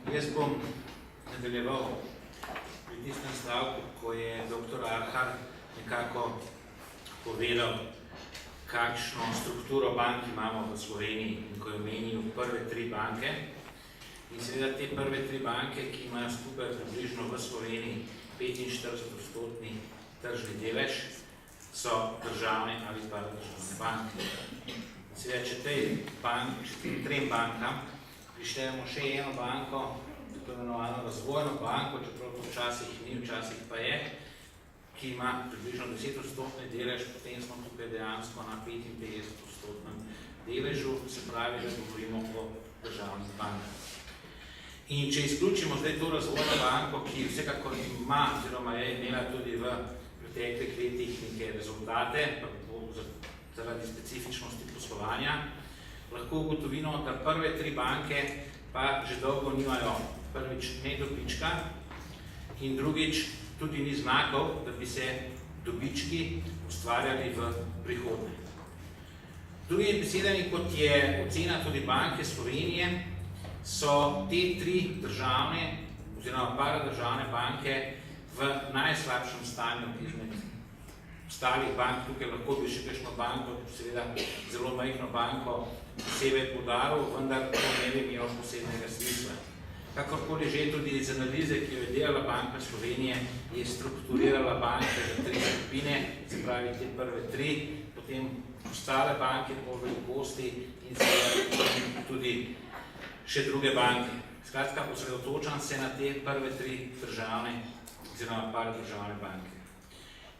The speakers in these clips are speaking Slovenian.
Jaz bom nadaljeval pri tistem stavku, ko je dr. Arhar nekako povedal, kakšno strukturo bank imamo v Sloveniji in ko je omenil prve tri banke. In seveda te prve tri banke, ki imajo skupaj približno v Sloveniji 45% tržni delež, so državne ali pa državne banke. Seveda, če tem trem bankam prištejemo še eno banko, tako imenovano razvojno banko, čeprav to včasih ni, včasih pa je, ki ima približno 10% delež, potem smo tukaj dejansko na 55% deležu, se pravi, da govorimo o državnih bankah. In če izključimo zdaj to razvojno banko, ki vsekakor ima, oziroma je imela tudi v preteklih letih neke rezultate, pa bo zaradi specifičnosti poslovanja, lahko ugotovimo, da prve tri banke pa že dolgo nimajo prvič ne dobička in drugič tudi ni znakov, da bi se dobički ustvarjali v prihodnje. Drugimi besedami, kot je ocena tudi Banke Slovenije, so te tri državne oziroma paradržavne banke v najslabšem stanju izmed ostalih bank. Tukaj lahko bi še kakšno banko, seveda zelo majhno banko, posebej poudaril, vendar to ne bi imelo posebnega smisla. Kakorkoli že tudi iz analize, ki jo je delala Banka Slovenije, je strukturirala banke za tri skupine, se pravi te prve tri, potem ostale banke po velikosti in seveda tudi še druge banke. Skratka, osredotočam se na te prve tri državne oziroma paradržavne banke.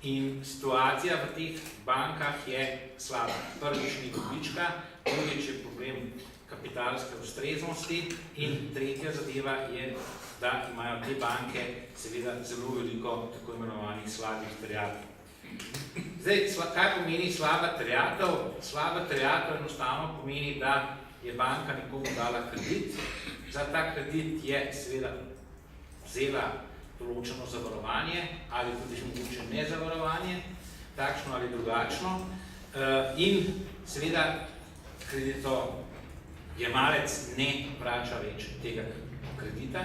In situacija v teh bankah je slaba. Prvič ni dobička, drugič je problem kapitalske ustreznosti in tretja zadeva je, da imajo te banke seveda zelo veliko tako imenovanih slabih terjatev. Zdaj, kaj pomeni slaba terjatev? Slaba terjatev enostavno pomeni, da je banka nekomu dala kredit. Za ta kredit je seveda vzela določeno zavarovanje ali tudi mogoče nezavarovanje, takšno ali drugačno, in seveda kreditojemalec ne vrača več tega kredita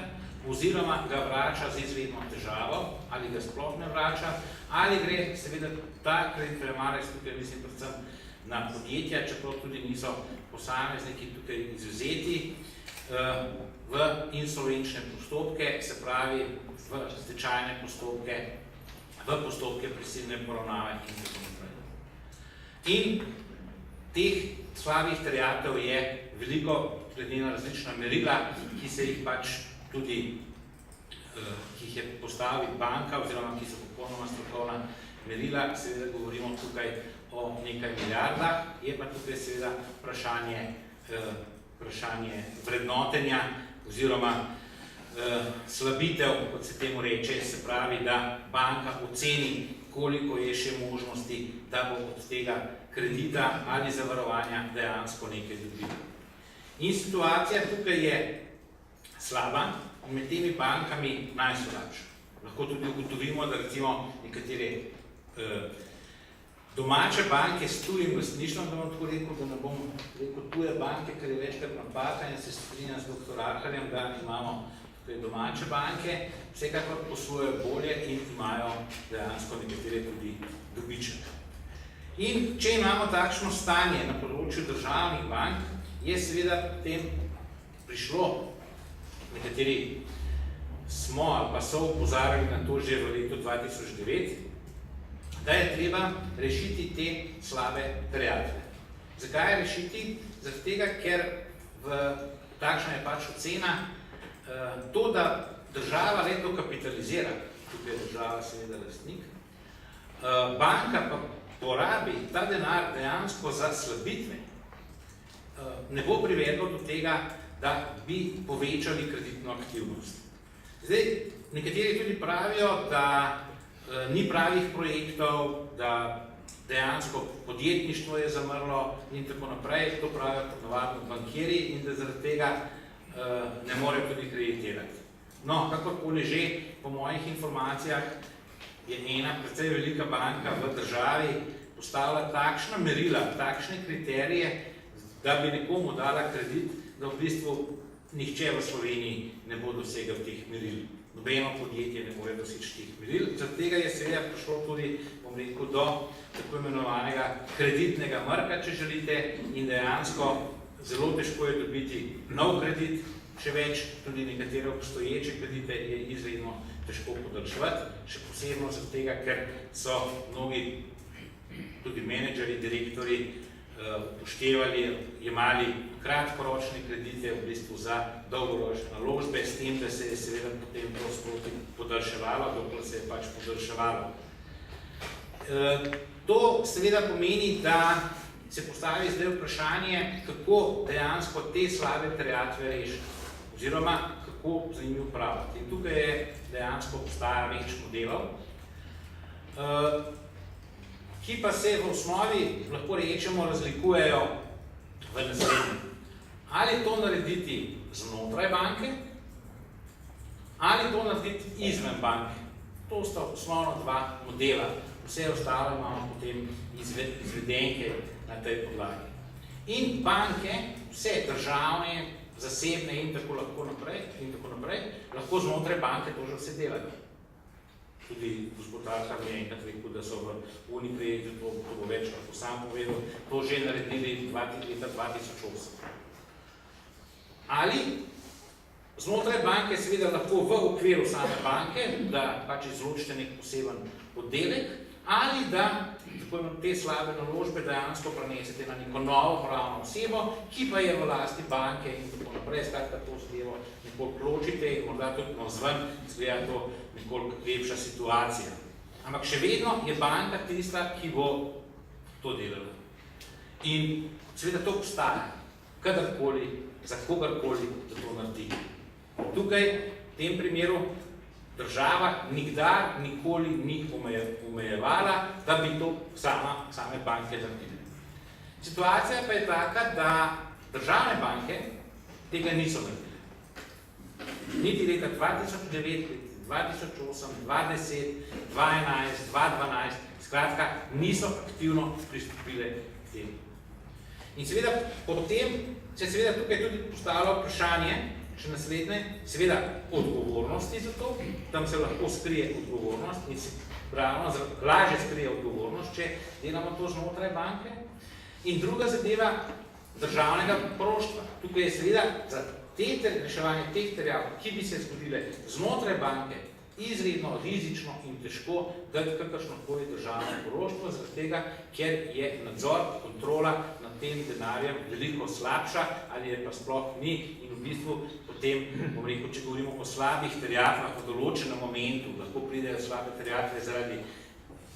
oziroma ga vrača z izredno težavo ali ga sploh ne vrača ali gre seveda ta kreditojemalec, tukaj mislim predvsem na podjetja, čeprav tudi niso posamezniki tukaj izvzeti, v insolvenčne postopke, se pravi v stečajne postopke, v postopke prisilne poravnave in tako naprej. In teh slabih terjatev je veliko, glede na različna merila, ki se jih pač tudi, ki jih je postavila banka oziroma ki so popolnoma strokovna merila, seveda govorimo tukaj o nekaj milijardah, je pa tukaj seveda vprašanje vrednotenja oziroma slabitev, kot se temu reče, se pravi, da banka oceni, koliko je še možnosti, da bo od tega kredita ali zavarovanja dejansko nekaj dobila. In situacija tukaj je slaba in med temi bankami najslabša. Lahko tudi ugotovimo, da recimo nekatere domače banke s tujim lastništvom, da bom tako rekel, da ne bom rekel tuje banke, ker je večkrat napaka in se strinjam z dr. Arharjem, da imamo tukaj domače banke, vsekakor poslujejo bolje in imajo dejansko nekatere tudi dobiček. In če imamo takšno stanje na področju državnih bank, je seveda potem prišlo, nekateri smo ali pa so opozarjali na to že v letu 2009, da je treba rešiti te slabe terjatve. Zakaj rešiti? Zaradi tega, ker takšna je pač ocena, to, da država le dokapitalizira, tukaj je država seveda lastnik, banka pa porabi ta denar dejansko za slabitve, ne bo privedlo do tega, da bi povečali kreditno aktivnost. Zdaj, nekateri tudi pravijo, da ni pravih projektov, da dejansko podjetništvo je zamrlo in tako naprej, to pravijo ponovadno bankirji in da zaradi tega ne morejo tudi kreditirati. No, kakorkoli že, po mojih informacijah je ena precej velika banka v državi postavila takšna merila, takšne kriterije, da bi nekomu dala kredit, da v bistvu nihče v Sloveniji ne bo dosegal teh meril. Nobeno podjetje ne more doseči teh meril. Zaradi tega je seveda prišlo tudi, bom rekel, do tako imenovanega kreditnega mrka, če želite, in dejansko zelo težko je dobiti nov kredit, še več, tudi nekatere obstoječe kredite je izredno težko podaljševati, še posebno zaradi tega, ker so mnogi tudi menedžeri, direktori upoštevali, jemali kratkoročne kredite v bistvu za dolgoročne naložbe, s tem, da se je seveda potem to sproti podaljševalo, dokler se je pač podaljševalo. To seveda pomeni, da se postavi zdaj vprašanje, kako dejansko te slabe terjatve rešiti, oziroma kako z njimi upravljati. In tukaj je dejansko postaja več modelov, ki pa se v osnovi, lahko rečemo, razlikujejo v naslednjem. Ali to narediti znotraj banke, ali to narediti izven banke. To sta osnovno dva modela. Vse ostalo imamo potem izvedenke na tej podlagi. In banke, vse državne, zasebne in tako naprej, lahko znotraj banke to že vse delajo. Tudi gospod Arhar mi je enkrat rekel, da so v Uniprojektu, to bo več lahko sam povedal, to že naredili leta 2008. Ali znotraj banke seveda lahko v okviru same banke, da pač izločite nek poseben oddelek, ali da te slabe naložbe dejansko prenesete na neko novo pravno osebo, ki pa je v lasti banke in tako naprej, skratka to zadevo nekoliko ločite in morda tudi navzven izgleda to nekoliko lepša situacija. Ampak še vedno je banka tista, ki bo to delala. In seveda to obstaja, kadarkoli, za kogarkoli, da to naredi. Tukaj, v tem primeru, država nikdar, nikoli ni omejevala, da bi to same banke naredili. Situacija pa je taka, da državne banke tega niso naredili. Niti leta 2009, 2008, 2010, 2011, 2012, skratka, niso aktivno pristopile k temu. In seveda potem se seveda tukaj tudi postavlja vprašanje, še naslednje, seveda odgovornosti za to, tam se lahko skrije odgovornost in se pravno lažje skrije odgovornost, če delamo to znotraj banke. In druga zadeva državnega poroštva. Tukaj je seveda za reševanje teh terjav, ki bi se zgodile znotraj banke, izredno rizično in težko dati kakršnokoli državno poroštvo, zaradi tega, ker je nadzor, kontrola nad tem denarjem veliko slabša, ali je pa sploh ni in v bistvu potem, bom rekel, če govorimo o slabih terjatvah v določenem momentu, lahko pridejo slabe terjatve zaradi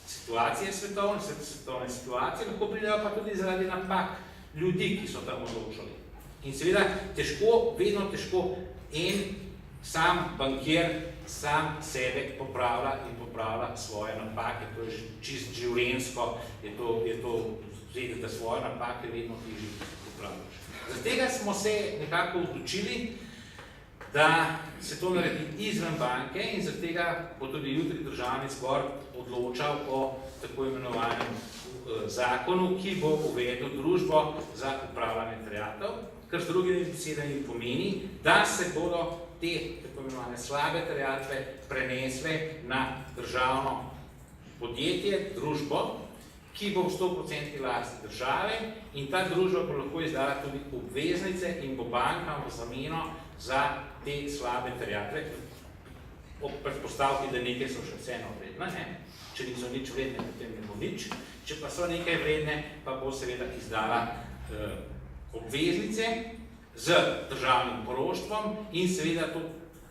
situacije svetovne situacije, lahko pridejo pa tudi zaradi napak ljudi, ki so tam odločali. In seveda težko, vedno težko en sam bankir sam sebe popravlja in popravlja svoje napake. To je čisto življenjsko, je to vzeti, da svoje napake vedno težje popravljaš. Zaradi tega smo se nekako odločili, da se to naredi izven banke in zaradi tega bo tudi jutri državni zbor odločal o tako imenovanem zakonu, ki bo uvedel družbo za upravljanje terjatev, kar z drugimi besedami pomeni, da se bodo te tako imenovane slabe terjatve prenesle na državno podjetje, družbo, ki bo v 100% lasti države in ta družba bo lahko izdala tudi obveznice in bo bankam v zameno za te slabe terjatve, ob predpostavki, da nekaj so še vseeno vredne, če niso nič vredne, potem ne bo nič, če pa so nekaj vredne, pa bo seveda izdala obveznice z državnim poroštvom in seveda to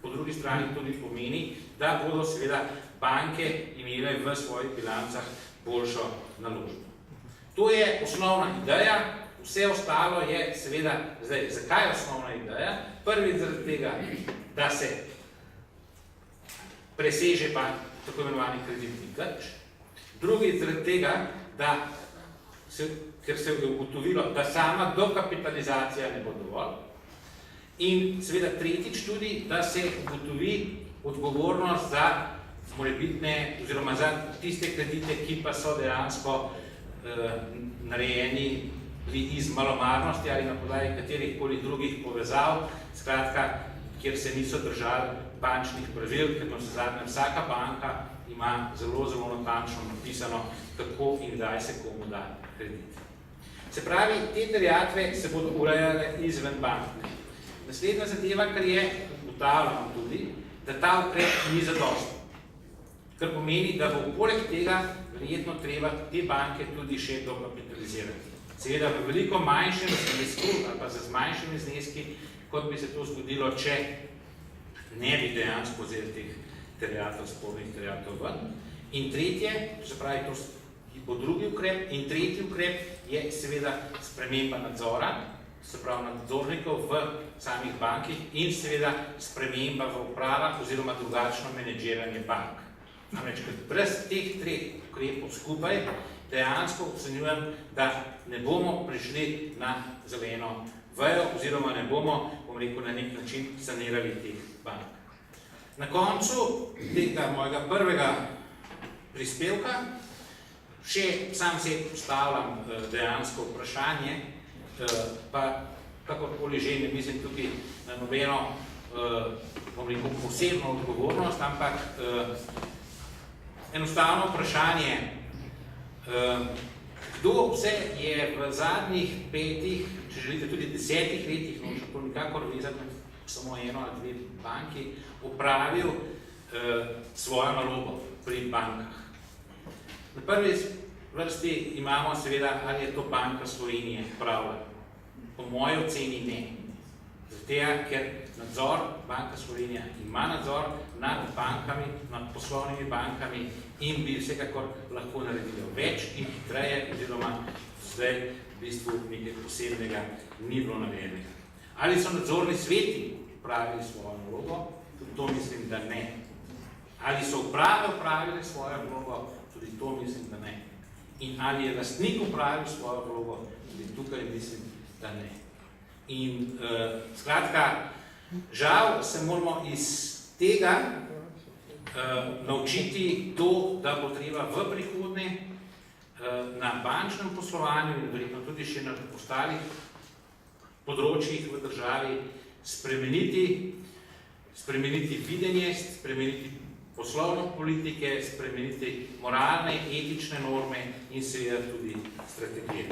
po drugi strani tudi pomeni, da bodo seveda banke imele v svojih bilancah boljšo naložbo. To je osnovna ideja, vse ostalo je seveda, zdaj, zakaj je osnovna ideja? Prvič zaradi tega, da se preseže tako imenovani kreditni krč, drugič zaradi tega, ker se je ugotovilo, da sama dokapitalizacija ne bo dovolj. In seveda tretjič tudi, da se ugotovi odgovornost za morebitne, oziroma za tiste kredite, ki pa so dejansko narejeni iz malomarnosti ali na podlagi katerih koli drugih povezav, skratka, kjer se niso držali bančnih pravil, ker navsezadnje vsaka banka ima zelo natančno napisano, kako in kdaj se komu da kredit. Se pravi, te terjatve se bodo urejale izven bank. Naslednja zadeva, kar je ugotavljamo tudi, da ta ukrep ni zadosten. Kar pomeni, da bo poleg tega verjetno treba te banke tudi še dokapitalizirati. Seveda v veliko manjšem znesku ali pa z manjšimi zneski, kot bi se to zgodilo, če ne bi dejansko vzeli teh terjatov, spornih terjatov ven. In tretje, to se pravi, to bo drugi ukrep, in tretji ukrep je seveda sprememba nadzora, se pravi nadzornikov v samih bankih in seveda sprememba v upravah oziroma drugačno menedžiranje bank. Namreč, brez teh treh ukrepov skupaj dejansko ocenjujem, da ne bomo prišli na zeleno vejo oziroma ne bomo, bom rekel, na nek način sanirali teh bank. Na koncu tega mojega prvega prispevka še sam se postavljam dejansko vprašanje, pa kakorkoli že ne mislim tukaj na nobeno, bom rekel, posebno odgovornost, ampak enostavno vprašanje, kdo vse je v zadnjih 5, če želite tudi 10 letih, no še to nikakor vezati samo eno ali 2 banki, upravil svojo nalogo pri bankah. Na prvi vrsti imamo seveda, ali je to Banka Slovenije pravila. Po moji oceni ne. Zato, ker nadzor, Banka Slovenija ima nadzor nad bankami, nad poslovnimi bankami in bi vsekakor lahko naredili več in hitreje, oziroma zdaj v bistvu nekaj posebnega ni bilo navedenega. Ali so nadzorni sveti upravili svojo nalogo? Tudi to mislim, da ne. Ali so uprave upravili svojo vlogo? Tudi to mislim, da ne. In ali je lastnik upravil svojo vlogo? Tudi tukaj mislim, da ne. In skratka, žal se moramo iz tega naučiti to, da bo treba v prihodnje na bančnem poslovanju in verjetno tudi še na ostalih področjih v državi spremeniti videnje, spremeniti poslovne politike, spremeniti moralne, etične norme in seveda tudi strategije.